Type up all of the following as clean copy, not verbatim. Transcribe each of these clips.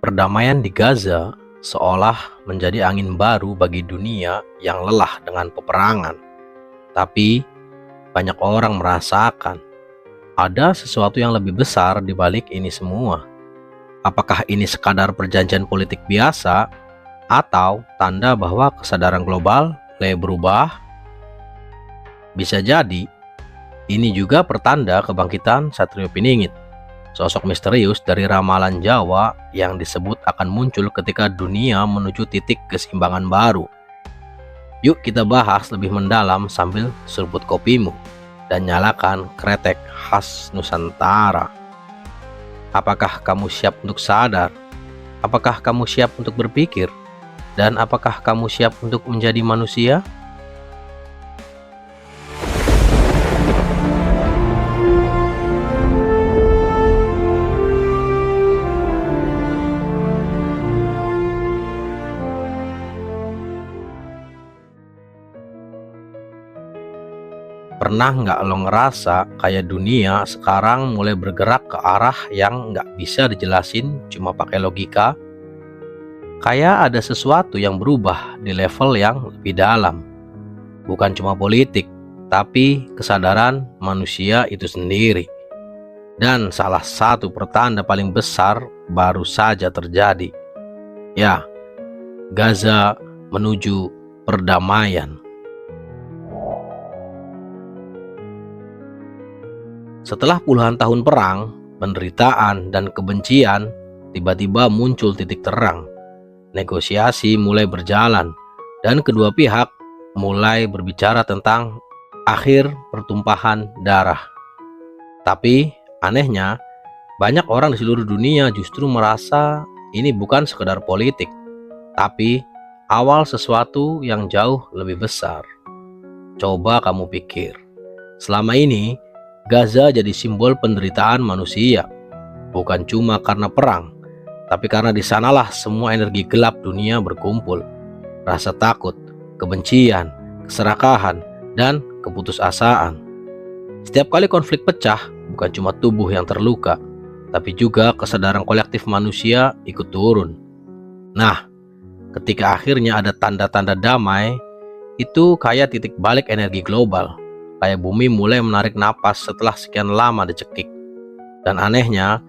Perdamaian di Gaza seolah menjadi angin baru bagi dunia yang lelah dengan peperangan. Tapi banyak orang merasakan ada sesuatu yang lebih besar di balik ini semua. Apakah ini sekadar perjanjian politik biasa atau tanda bahwa kesadaran global mulai berubah? Bisa jadi ini juga pertanda kebangkitan Satrio Piningit, sosok misterius dari ramalan Jawa yang disebut akan muncul ketika dunia menuju titik keseimbangan baru. Yuk kita bahas lebih mendalam sambil seruput kopimu dan nyalakan kretek khas Nusantara. Apakah kamu siap untuk sadar? Apakah kamu siap untuk berpikir? Dan apakah kamu siap untuk menjadi manusia? Pernah nggak lo ngerasa kayak dunia sekarang mulai bergerak ke arah yang nggak bisa dijelasin cuma pakai logika? Kayak ada sesuatu yang berubah di level yang lebih dalam. Bukan cuma politik, tapi kesadaran manusia itu sendiri. Dan salah satu pertanda paling besar baru saja terjadi. Ya, Gaza menuju perdamaian. Setelah puluhan tahun perang, penderitaan, dan kebencian, tiba-tiba muncul titik terang. Negosiasi mulai berjalan, dan kedua pihak mulai berbicara tentang akhir pertumpahan darah. Tapi, anehnya, banyak orang di seluruh dunia justru merasa ini bukan sekedar politik, tapi awal sesuatu yang jauh lebih besar. Coba kamu pikir, selama ini, Gaza jadi simbol penderitaan manusia, bukan cuma karena perang, tapi karena di sanalah semua energi gelap dunia berkumpul. Rasa takut, kebencian, keserakahan, dan keputusasaan. Setiap kali konflik pecah, bukan cuma tubuh yang terluka, tapi juga kesadaran kolektif manusia ikut turun. Nah, ketika akhirnya ada tanda-tanda damai, itu kayak titik balik energi global. Kayak bumi mulai menarik napas setelah sekian lama dicekik. Dan anehnya,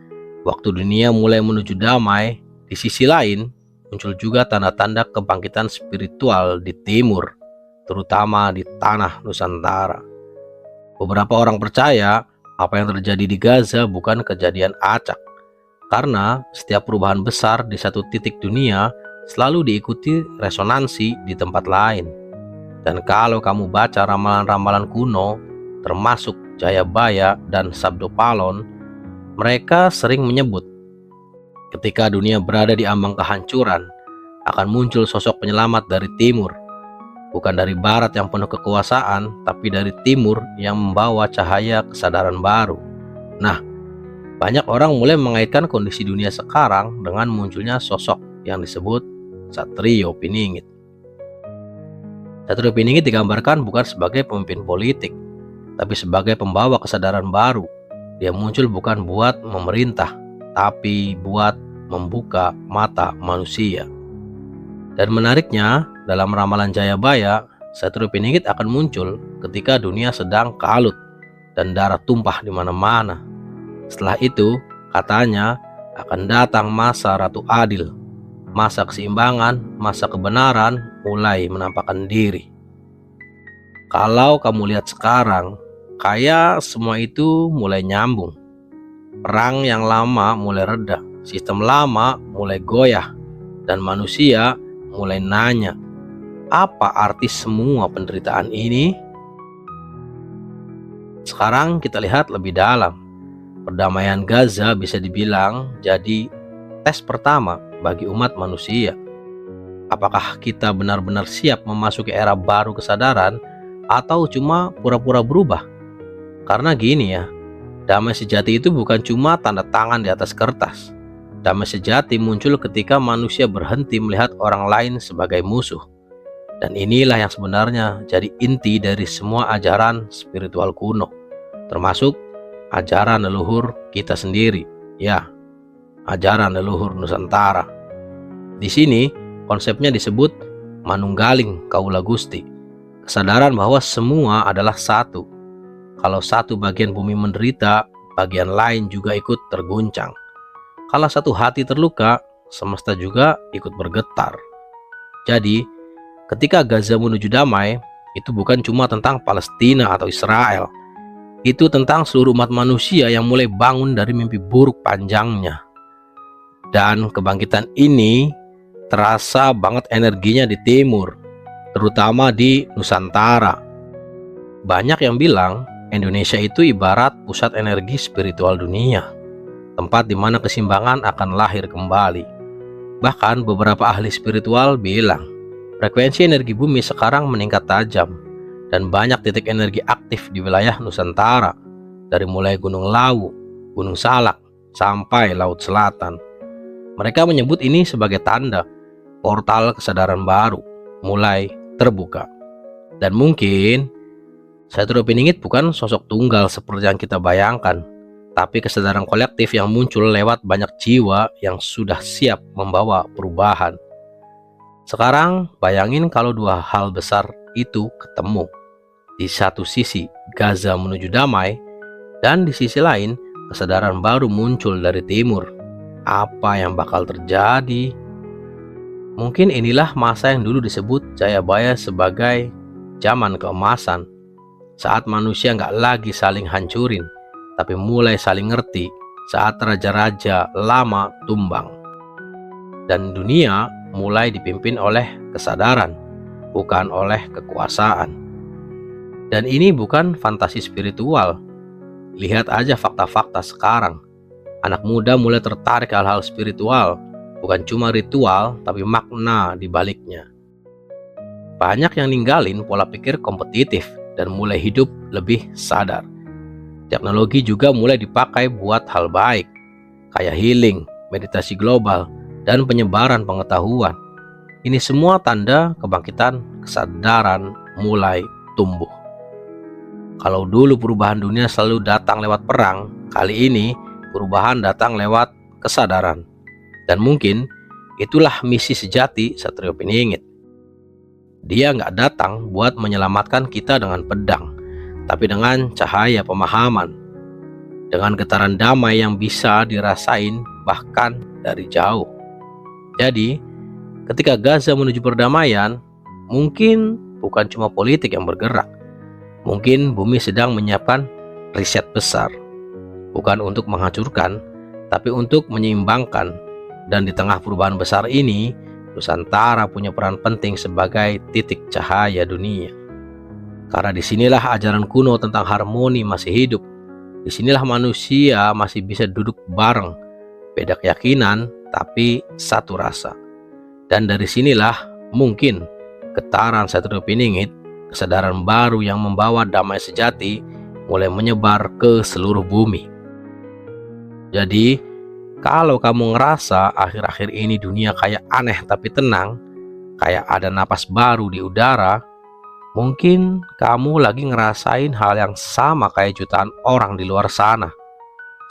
waktu dunia mulai menuju damai, di sisi lain muncul juga tanda-tanda kebangkitan spiritual di timur, terutama di tanah Nusantara. Beberapa orang percaya apa yang terjadi di Gaza bukan kejadian acak, karena setiap perubahan besar di satu titik dunia selalu diikuti resonansi di tempat lain. Dan kalau kamu baca ramalan-ramalan kuno, termasuk Jayabaya dan Sabdopalon, mereka sering menyebut ketika dunia berada di ambang kehancuran, akan muncul sosok penyelamat dari timur. Bukan dari barat yang penuh kekuasaan, tapi dari timur yang membawa cahaya kesadaran baru. Nah, banyak orang mulai mengaitkan kondisi dunia sekarang dengan munculnya sosok yang disebut Satrio Piningit. Satrio Piningit digambarkan bukan sebagai pemimpin politik, tapi sebagai pembawa kesadaran baru. Dia muncul bukan buat memerintah, tapi buat membuka mata manusia. Dan menariknya, dalam ramalan Jayabaya, Satrio Piningit akan muncul ketika dunia sedang kalut dan darah tumpah di mana-mana. Setelah itu, katanya akan datang masa Ratu Adil. Masa keseimbangan, masa kebenaran mulai menampakkan diri. Kalau kamu lihat sekarang, kayak semua itu mulai nyambung. Perang yang lama mulai reda, sistem lama mulai goyah, dan manusia mulai nanya, apa arti semua penderitaan ini? Sekarang kita lihat lebih dalam. Perdamaian Gaza bisa dibilang jadi tes pertama bagi umat manusia. Apakah kita benar-benar siap memasuki era baru kesadaran atau cuma pura-pura berubah? Karena gini ya, damai sejati itu bukan cuma tanda tangan di atas kertas. Damai sejati muncul ketika manusia berhenti melihat orang lain sebagai musuh. Dan inilah yang sebenarnya jadi inti dari semua ajaran spiritual kuno, termasuk ajaran leluhur kita sendiri. Ya, ajaran leluhur Nusantara. Di sini konsepnya disebut manunggaling kaula Gusti, kesadaran bahwa semua adalah satu. Kalau satu bagian bumi menderita, bagian lain juga ikut terguncang. Kalau satu hati terluka, semesta juga ikut bergetar. Jadi, ketika Gaza menuju damai, itu bukan cuma tentang Palestina atau Israel. Itu tentang seluruh umat manusia yang mulai bangun dari mimpi buruk panjangnya. Dan kebangkitan ini terasa banget energinya di timur, terutama di Nusantara. Banyak yang bilang Indonesia itu ibarat pusat energi spiritual dunia, tempat di mana keseimbangan akan lahir kembali. Bahkan beberapa ahli spiritual bilang, frekuensi energi bumi sekarang meningkat tajam, dan banyak titik energi aktif di wilayah Nusantara, dari mulai Gunung Lawu, Gunung Salak, sampai Laut Selatan. Mereka menyebut ini sebagai tanda portal kesadaran baru mulai terbuka. Dan mungkin Satrio Piningit bukan sosok tunggal seperti yang kita bayangkan, tapi kesadaran kolektif yang muncul lewat banyak jiwa yang sudah siap membawa perubahan. Sekarang bayangin kalau dua hal besar itu ketemu. Di satu sisi Gaza menuju damai, dan di sisi lain kesadaran baru muncul dari timur. Apa yang bakal terjadi? Mungkin inilah masa yang dulu disebut Jayabaya sebagai zaman keemasan, saat manusia nggak lagi saling hancurin, tapi mulai saling ngerti saat raja-raja lama tumbang. Dan dunia mulai dipimpin oleh kesadaran, bukan oleh kekuasaan. Dan ini bukan fantasi spiritual. Lihat aja fakta-fakta sekarang. Anak muda mulai tertarik hal-hal spiritual, bukan cuma ritual, tapi makna di baliknya. Banyak yang ninggalin pola pikir kompetitif dan mulai hidup lebih sadar. Teknologi juga mulai dipakai buat hal baik, kayak healing, meditasi global, dan penyebaran pengetahuan. Ini semua tanda kebangkitan kesadaran mulai tumbuh. Kalau dulu perubahan dunia selalu datang lewat perang, kali ini perubahan datang lewat kesadaran. Dan mungkin itulah misi sejati Satrio Piningit. Dia nggak datang buat menyelamatkan kita dengan pedang, tapi dengan cahaya pemahaman, dengan getaran damai yang bisa dirasain bahkan dari jauh. Jadi, ketika Gaza menuju perdamaian, mungkin bukan cuma politik yang bergerak. Mungkin bumi sedang menyiapkan riset besar, bukan untuk menghancurkan, tapi untuk menyeimbangkan. Dan di tengah perubahan besar ini, Nusantara punya peran penting sebagai titik cahaya dunia. Karena disinilah ajaran kuno tentang harmoni masih hidup. Disinilah manusia masih bisa duduk bareng, beda keyakinan tapi satu rasa. Dan dari sinilah mungkin getaran Satrio Piningit, kesadaran baru yang membawa damai sejati, mulai menyebar ke seluruh bumi. Jadi, kalau kamu ngerasa akhir-akhir ini dunia kayak aneh tapi tenang, kayak ada napas baru di udara, mungkin kamu lagi ngerasain hal yang sama kayak jutaan orang di luar sana.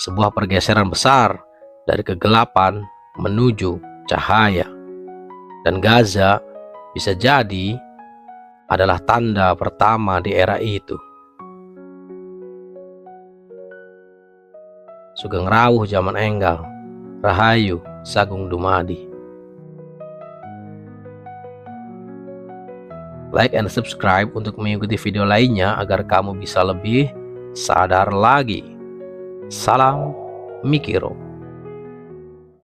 Sebuah pergeseran besar dari kegelapan menuju cahaya. Dan Gaza bisa jadi adalah tanda pertama di era itu. Sugeng rawuh zaman enggal, rahayu sagung dumadi. Like and subscribe untuk mengikuti video lainnya agar kamu bisa lebih sadar lagi. Salam Mikiro.